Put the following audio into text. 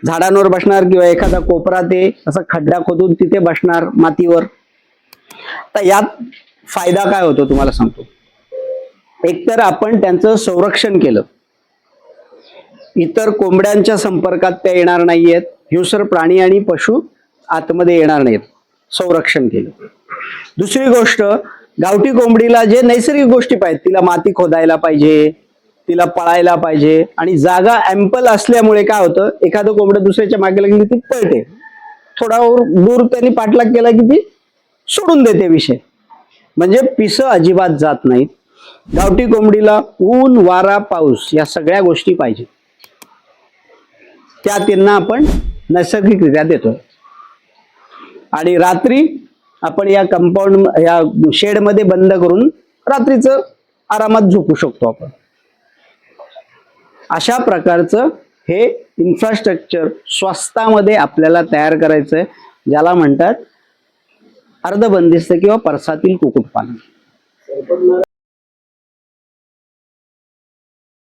झाडांवर बसणार किंवा एखादा कोपरा ते असं खड्डा खोदून तिथे बसणार मातीवर. तर यात फायदा काय होतो तुम्हाला सांगतो. एकतर आपण त्यांचं संरक्षण केलं, इतर कोंबड्यांच्या संपर्कात त्या येणार नाहीयेत, हिंस्र प्राणी आणि पशु आतमध्ये येणार नाहीत, संरक्षण केलं. दुसरी गोष्ट, गावठी कोंबडीला जे नैसर्गिक गोष्टी पाहिजेत, तिला माती खोदायला पाहिजे, तिला पळायला पाहिजे, आणि जागा ॲम्पल असल्यामुळे काय होतं, एखादं कोंबडं दुसऱ्याच्या मागे लागली ती पळते, थोडा दूर त्यांनी पाठलाग केला की ती सोडून देते विषय. म्हणजे पिसं अजिबात जात नाहीत. गावठी कोंबडीला ऊन, वारा, पाऊस या सगळ्या गोष्टी पाहिजे, त्या त्यांना आपण नैसर्गिकरित्या देतो. आणि रात्री आपण या कंपाऊंड, या शेडमध्ये बंद करून रात्रीचं आरामात झोपू शकतो आपण. अशा प्रकारचं हे इन्फ्रास्ट्रक्चर स्वस्तामध्ये आपल्याला तयार करायचंय, ज्याला म्हणतात अर्धबंदिस्त किंवा परसातील कुक्कुटपालन.